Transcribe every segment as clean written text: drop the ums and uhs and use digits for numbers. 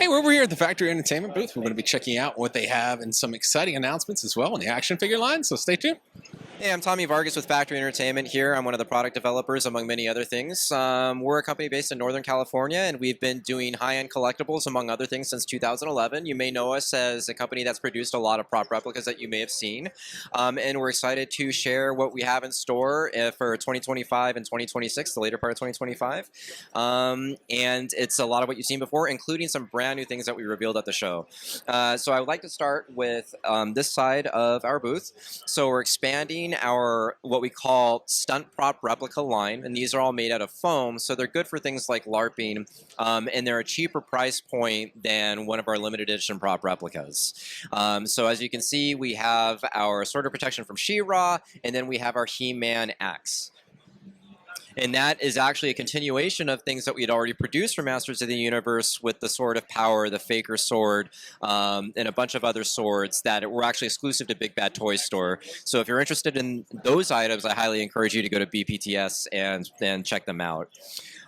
we're over here at the Factory Entertainment booth. We're going to be checking out what they have and some exciting announcements as well in the action figure line, so stay tuned. Hey, I'm Tommy Vargas with Factory Entertainment here. I'm one of the product developers, among many other things. We're a company based in Northern California, and we've been doing high-end collectibles, among other things, since 2011. You may know us as a company that's produced a lot of prop replicas that you may have seen. And we're excited to share what we have in store for 2025 and 2026, the later part of 2025. And it's a lot of what you've seen before, including some brand new things that we revealed at the show. So I would like to start with this side of our booth. So we're expanding our what we call stunt prop replica line, and these are all made out of foam, so they're good for things like LARPing, and they're a cheaper price point than one of our limited edition prop replicas. So as you can see, we have our Sword of Protection from She-Ra, and then we have our He-Man axe. And that is actually a continuation of things that we had already produced for Masters of the Universe with the Sword of Power, the Faker Sword, and a bunch of other swords that were actually exclusive to Big Bad Toy Store. So if you're interested in those items, I highly encourage you to go to BPTS and then check them out.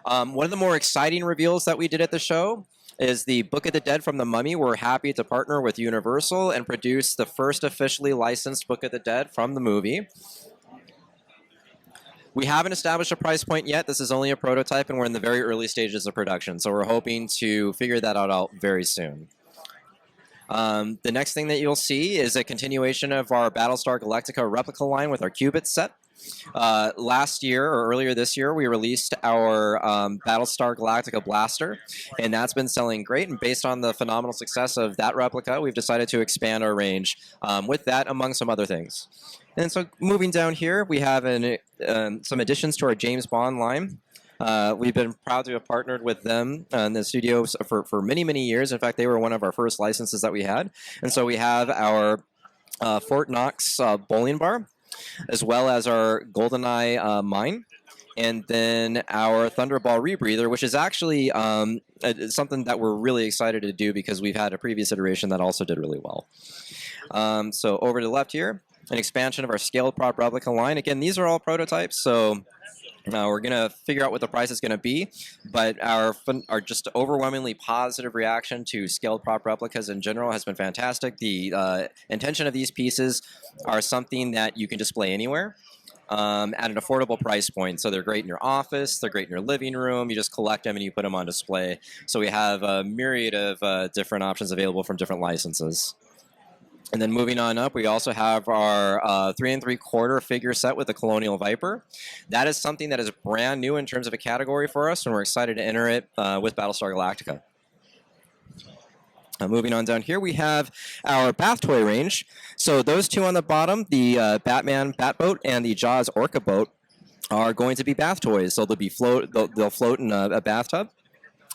One of the more exciting reveals that we did at the show is the Book of the Dead from the Mummy. We're happy to partner with Universal and produce the first officially licensed Book of the Dead from the movie. We haven't established a price point yet. This is only a prototype, and we're in the very early stages of production. So we're hoping to figure that out very soon. The next thing that you'll see is a continuation of our Battlestar Galactica replica line with our Qubit set. Last year, or earlier this year, we released our Battlestar Galactica blaster, and that's been selling great. And based on the phenomenal success of that replica, we've decided to expand our range with that, among some other things. And so moving down here, we have some additions to our James Bond line. We've been proud to have partnered with them in the studios for many, many years. In fact, they were one of our first licenses that we had. And so we have our Fort Knox bowling bar, as well as our GoldenEye mine, and then our Thunderball rebreather, which is actually something that we're really excited to do because we've had a previous iteration that also did really well. So over to the left here, an expansion of our scaled prop replica line. Again, these are all prototypes, so we're going to figure out what the price is going to be, but our just overwhelmingly positive reaction to scaled prop replicas in general has been fantastic. The intention of these pieces are something that you can display anywhere at an affordable price point. So they're great in your office, they're great in your living room, you just collect them and you put them on display. So we have a myriad of different options available from different licenses. And then moving on up, we also have our 3 3/4 figure set with the Colonial Viper. That is something that is brand new in terms of a category for us, and we're excited to enter it with Battlestar Galactica. Moving on down here, we have our bath toy range. So those two on the bottom, the Batman Batboat and the Jaws Orca Boat, are going to be bath toys. So they'll float in a bathtub.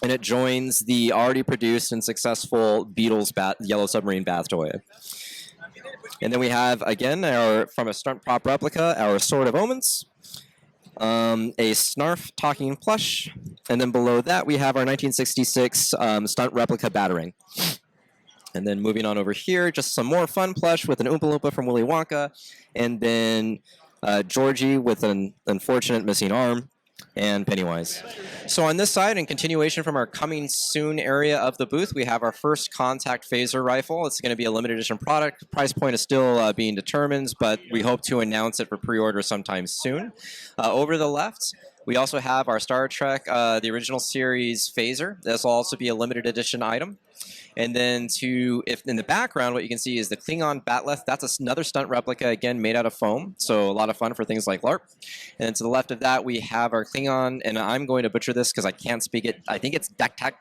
And it joins the already produced and successful Beatles Yellow Submarine bath toy. And then we have, again, from a stunt prop replica, our Sword of Omens, a Snarf talking plush, and then below that we have our 1966 stunt replica Batarang. And then moving on over here, just some more fun plush with an Oompa Loompa from Willy Wonka, and then Georgie with an unfortunate missing arm, and Pennywise. So on this side, in continuation from our coming soon area of the booth, we have our first contact phaser rifle. It's going to be a limited edition product. Price point is still being determined, but we hope to announce it for pre-order sometime soon. Over to the left, we also have our Star Trek, the original series phaser. This will also be a limited edition item. And then if in the background, what you can see is the Klingon Batleth. That's another stunt replica, again, made out of foam. So a lot of fun for things like LARP. And then to the left of that, we have our Klingon, and I'm going to butcher this because I can't speak it. I think it's Daktak,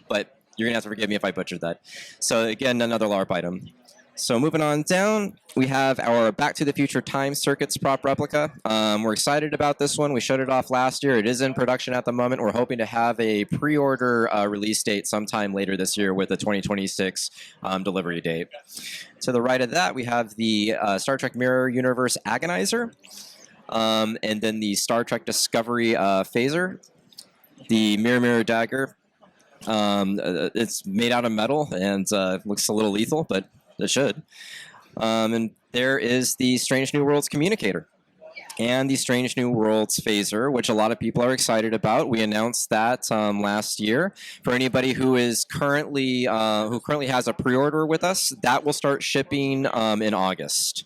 but you're going to have to forgive me if I butchered that. So again, another LARP item. So moving on down, we have our Back to the Future Time Circuits prop replica. We're excited about this one. We showed it off last year. It is in production at the moment. We're hoping to have a pre-order release date sometime later this year with a 2026 delivery date. To the right of that, we have the Star Trek Mirror Universe Agonizer, and then the Star Trek Discovery phaser, the Mirror Mirror Dagger. It's made out of metal and looks a little lethal, but it should. And there is the Strange New Worlds Communicator. and the Strange New Worlds phaser, which a lot of people are excited about. We announced that last year. For anybody who is currently has a pre-order with us, that will start shipping in August.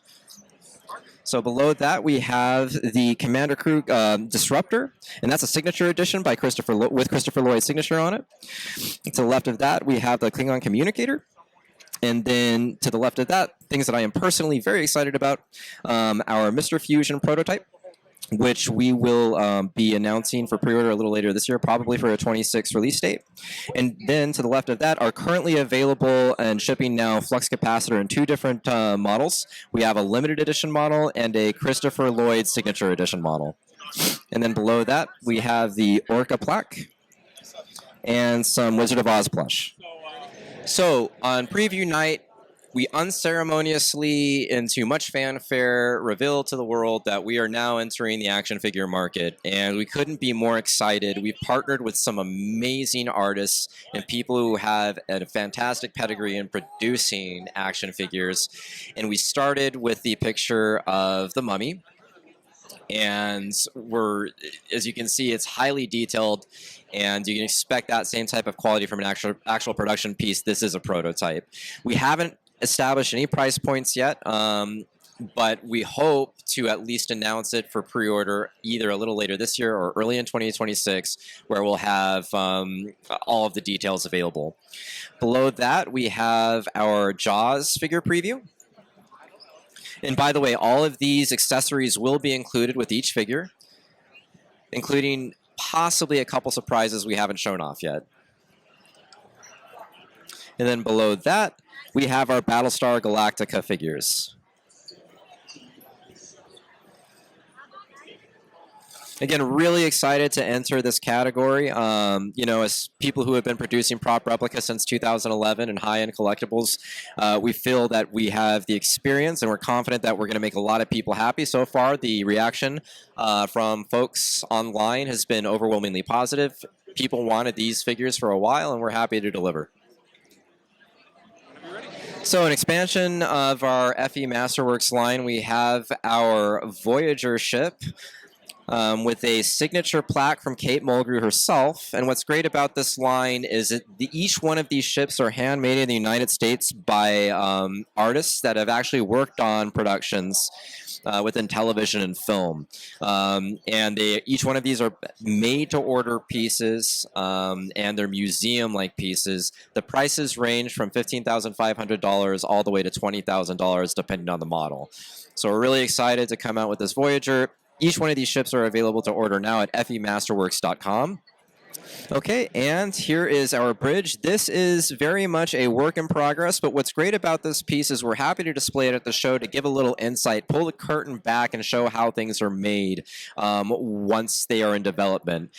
So below that, we have the Commander Crew Disruptor, and that's a signature edition by with Christopher Lloyd's signature on it. To the left of that, we have the Klingon Communicator. And then to the left of that, things that I am personally very excited about, our Mr. Fusion prototype, which we will be announcing for pre-order a little later this year, probably for a 26 release date. And then to the left of that are currently available and shipping now Flux Capacitor in 2 different models. We have a limited edition model and a Christopher Lloyd signature edition model. And then below that, we have the Orca plaque and some Wizard of Oz plush. So on preview night, we unceremoniously, into much fanfare, revealed to the world that we are now entering the action figure market, and we couldn't be more excited. We've partnered with some amazing artists and people who have a fantastic pedigree in producing action figures, and we started with the picture of the Mummy, and as you can see, it's highly detailed, and you can expect that same type of quality from an actual production piece. This is a prototype. We haven't established any price points yet, but we hope to at least announce it for pre-order either a little later this year or early in 2026, where we'll have all of the details available. Below that, we have our Jaws figure preview. And by the way, all of these accessories will be included with each figure, including possibly a couple surprises we haven't shown off yet. And then below that, we have our Battlestar Galactica figures. Again, really excited to enter this category. You know, as people who have been producing prop replicas since 2011 and high-end collectibles, we feel that we have the experience, and we're confident that we're going to make a lot of people happy. So far, the reaction from folks online has been overwhelmingly positive. People wanted these figures for a while, and we're happy to deliver. So an expansion of our FE Masterworks line, we have our Voyager ship with a signature plaque from Kate Mulgrew herself. And what's great about this line is that each one of these ships are handmade in the United States by artists that have actually worked on productions within television and film. And each one of these are made-to-order pieces, and they're museum-like pieces. The prices range from $15,500 all the way to $20,000, depending on the model. So we're really excited to come out with this Voyager. Each one of these ships are available to order now at femasterworks.com. Okay, and here is our bridge. This is very much a work in progress, but what's great about this piece is we're happy to display it at the show to give a little insight, pull the curtain back, and show how things are made once they are in development.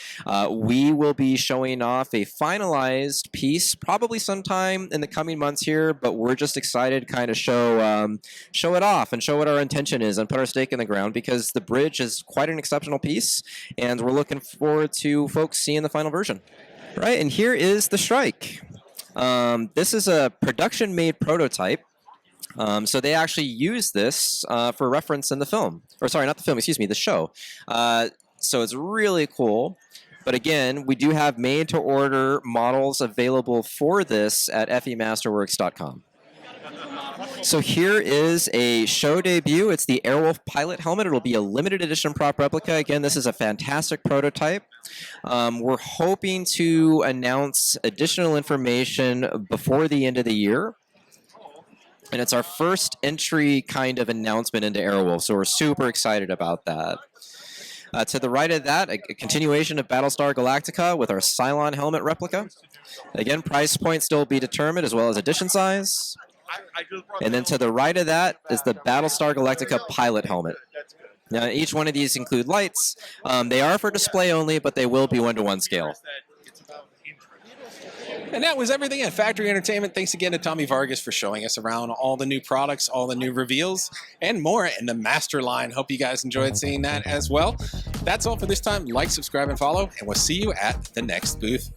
We will be showing off a finalized piece probably sometime in the coming months here, but we're just excited to kind of show it off and show what our intention is and put our stake in the ground, because the bridge is quite an exceptional piece, and we're looking forward to folks seeing the final version. Right, and here is the Strike. This is a production-made prototype. So they actually use this for reference in the film. Or sorry, not the film, excuse me, the show. So it's really cool. But again, we do have made-to-order models available for this at femasterworks.com. So here is a show debut. It's the Airwolf pilot helmet. It'll be a limited edition prop replica. Again, this is a fantastic prototype. We're hoping to announce additional information before the end of the year. And it's our first entry kind of announcement into Airwolf, so we're super excited about that. To the right of that, a continuation of Battlestar Galactica with our Cylon helmet replica. Again, price point still be determined, as well as edition size. And then to the right of that is the Battlestar Galactica pilot helmet. Now, each one of these include lights. They are for display only, but they will be 1-to-1 scale. And that was everything at Factory Entertainment. Thanks again to Tommy Vargas for showing us around all the new products, all the new reveals, and more in the Master line. Hope you guys enjoyed seeing that as well. That's all for this time. Like, subscribe, and follow, and we'll see you at the next booth.